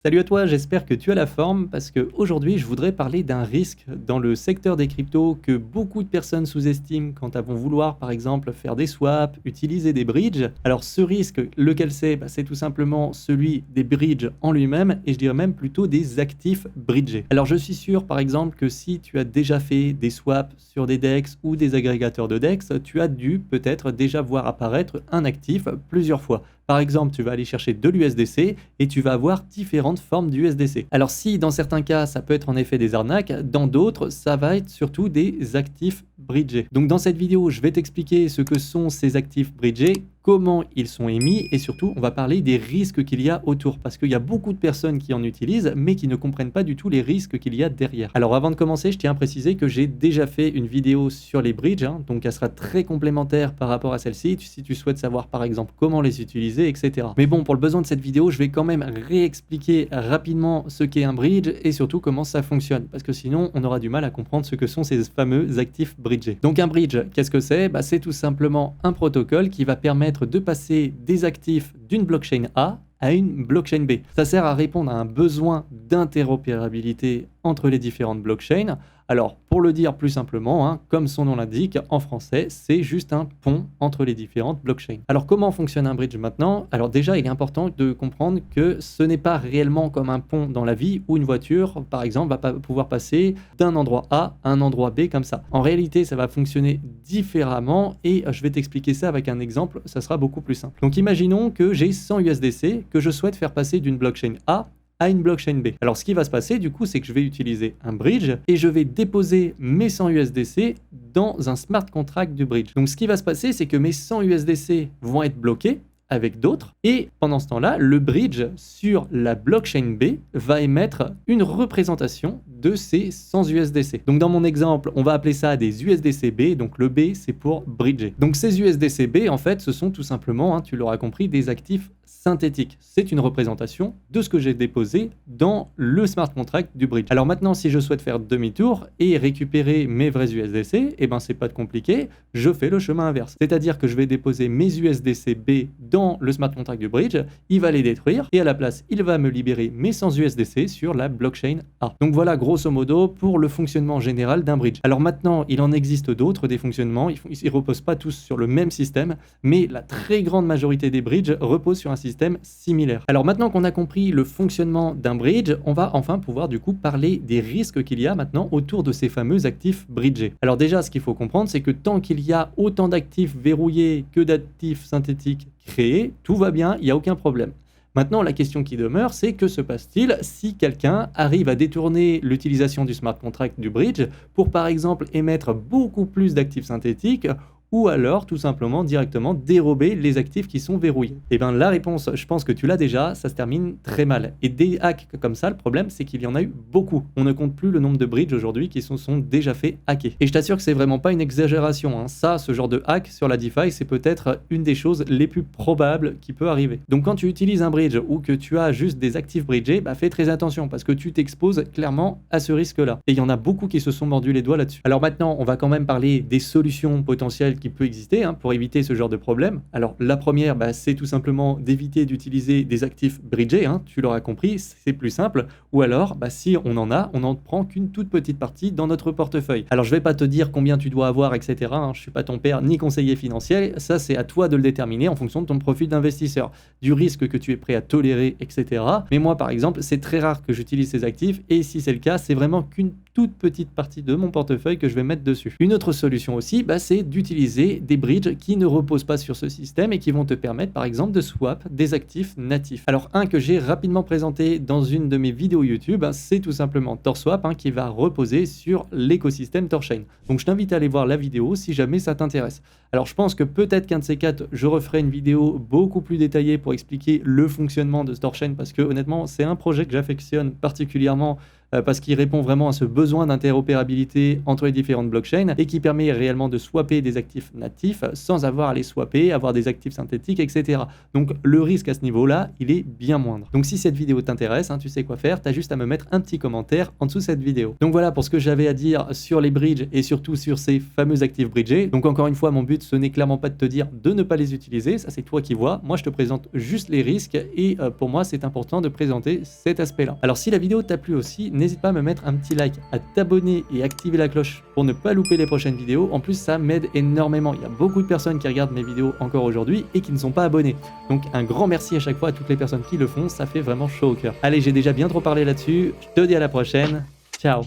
Salut à toi, j'espère que tu as la forme parce qu'aujourd'hui je voudrais parler d'un risque dans le secteur des cryptos que beaucoup de personnes sous-estiment quand elles vont vouloir par exemple faire des swaps, utiliser des bridges. Alors ce risque, lequel c'est? C'est tout simplement celui des bridges en lui-même et je dirais même plutôt des actifs bridgés. Alors je suis sûr par exemple que si tu as déjà fait des swaps sur des DEX ou des agrégateurs de DEX, tu as dû peut-être déjà voir apparaître un actif plusieurs fois. Par exemple, tu vas aller chercher de l'USDC et tu vas avoir différentes formes d'USDC. Alors si dans certains cas, ça peut être en effet des arnaques, dans d'autres, ça va être surtout des actifs bridgés. Donc dans cette vidéo, je vais t'expliquer ce que sont ces actifs bridgés, comment ils sont émis et surtout, on va parler des risques qu'il y a autour parce qu'il y a beaucoup de personnes qui en utilisent mais qui ne comprennent pas du tout les risques qu'il y a derrière. Alors avant de commencer, je tiens à préciser que j'ai déjà fait une vidéo sur les bridges, donc elle sera très complémentaire par rapport à celle-ci si tu souhaites savoir par exemple comment les utiliser, etc. Mais bon, pour le besoin de cette vidéo, je vais quand même réexpliquer rapidement ce qu'est un bridge et surtout comment ça fonctionne parce que sinon, on aura du mal à comprendre ce que sont ces fameux actifs bridgés. Donc un bridge, qu'est-ce que c'est? C'est tout simplement un protocole qui va permettre de passer des actifs d'une blockchain A à une blockchain B. Ça sert à répondre à un besoin d'interopérabilité entre les différentes blockchains. Alors, pour le dire plus simplement, comme son nom l'indique, en français, c'est juste un pont entre les différentes blockchains. Alors, comment fonctionne un bridge maintenant? Alors déjà, il est important de comprendre que ce n'est pas réellement comme un pont dans la vie où une voiture, par exemple, va pas pouvoir passer d'un endroit A à un endroit B comme ça. En réalité, ça va fonctionner différemment et je vais t'expliquer ça avec un exemple, ça sera beaucoup plus simple. Donc, imaginons que j'ai 100 USDC que je souhaite faire passer d'une blockchain A à une blockchain B. Alors ce qui va se passer du coup, c'est que je vais utiliser un bridge et je vais déposer mes 100 USDC dans un smart contract du bridge. Donc ce qui va se passer, c'est que mes 100 USDC vont être bloqués avec d'autres et pendant ce temps-là, le bridge sur la blockchain B va émettre une représentation de ces 100 USDC. Donc dans mon exemple, on va appeler ça des USDC B, donc le B c'est pour bridger. Donc ces USDC B en fait, ce sont tout simplement, tu l'auras compris, des actifs synthétique. C'est une représentation de ce que j'ai déposé dans le smart contract du bridge. Alors maintenant, si je souhaite faire demi-tour et récupérer mes vrais USDC, c'est pas compliqué, je fais le chemin inverse. C'est-à-dire que je vais déposer mes USDC B dans le smart contract du bridge, il va les détruire et à la place, il va me libérer mes 100 USDC sur la blockchain A. Donc voilà, grosso modo, pour le fonctionnement général d'un bridge. Alors maintenant, il en existe d'autres, des fonctionnements, ils ne reposent pas tous sur le même système, mais la très grande majorité des bridges reposent sur un système similaire. Alors maintenant qu'on a compris le fonctionnement d'un bridge, on va enfin pouvoir du coup parler des risques qu'il y a maintenant autour de ces fameux actifs bridgés. Alors déjà, ce qu'il faut comprendre, c'est que tant qu'il y a autant d'actifs verrouillés que d'actifs synthétiques créés, tout va bien, il n'y a aucun problème. Maintenant, la question qui demeure, c'est que se passe-t-il si quelqu'un arrive à détourner l'utilisation du smart contract du bridge pour par exemple émettre beaucoup plus d'actifs synthétiques ou alors tout simplement directement dérober les actifs qui sont verrouillés? Et bien la réponse, je pense que tu l'as déjà, ça se termine très mal. Et des hacks comme ça, le problème c'est qu'il y en a eu beaucoup. On ne compte plus le nombre de bridges aujourd'hui qui se sont déjà fait hacker. Et je t'assure que c'est vraiment pas une exagération. Ça, ce genre de hack sur la DeFi, c'est peut-être une des choses les plus probables qui peut arriver. Donc quand tu utilises un bridge ou que tu as juste des actifs bridgés, fais très attention parce que tu t'exposes clairement à ce risque-là. Et il y en a beaucoup qui se sont mordus les doigts là-dessus. Alors maintenant, on va quand même parler des solutions potentielles qui peut exister pour éviter ce genre de problème. Alors la première, c'est tout simplement d'éviter d'utiliser des actifs bridgés, tu l'auras compris, c'est plus simple. Ou alors, si on n'en prend qu'une toute petite partie dans notre portefeuille. Alors je vais pas te dire combien tu dois avoir, etc. Je suis pas ton père ni conseiller financier, ça c'est à toi de le déterminer en fonction de ton profil d'investisseur, du risque que tu es prêt à tolérer, etc. Mais moi par exemple, c'est très rare que j'utilise ces actifs et si c'est le cas, c'est vraiment qu'une toute petite partie de mon portefeuille que je vais mettre dessus. Une autre solution aussi, c'est d'utiliser des bridges qui ne reposent pas sur ce système et qui vont te permettre par exemple de swap des actifs natifs. Alors un que j'ai rapidement présenté dans une de mes vidéos YouTube, c'est tout simplement TorSwap qui va reposer sur l'écosystème Torchain. Donc je t'invite à aller voir la vidéo si jamais ça t'intéresse. Alors je pense que peut-être qu'un de ces quatre, je referai une vidéo beaucoup plus détaillée pour expliquer le fonctionnement de Torchain parce que honnêtement c'est un projet que j'affectionne particulièrement parce qu'il répond vraiment à ce besoin d'interopérabilité entre les différentes blockchains et qui permet réellement de swapper des actifs natifs sans avoir à les swapper, avoir des actifs synthétiques, etc. Donc le risque à ce niveau-là, il est bien moindre. Donc si cette vidéo t'intéresse, tu sais quoi faire, t'as juste à me mettre un petit commentaire en dessous de cette vidéo. Donc voilà pour ce que j'avais à dire sur les bridges et surtout sur ces fameux actifs bridgés. Donc encore une fois, mon but, ce n'est clairement pas de te dire de ne pas les utiliser, ça c'est toi qui vois. Moi, je te présente juste les risques et pour moi, c'est important de présenter cet aspect-là. Alors si la vidéo t'a plu aussi, n'hésite pas à me mettre un petit like, à t'abonner et activer la cloche pour ne pas louper les prochaines vidéos. En plus, ça m'aide énormément. Il y a beaucoup de personnes qui regardent mes vidéos encore aujourd'hui et qui ne sont pas abonnées. Donc un grand merci à chaque fois à toutes les personnes qui le font, ça fait vraiment chaud au cœur. Allez, j'ai déjà bien trop parlé là-dessus, je te dis à la prochaine, ciao.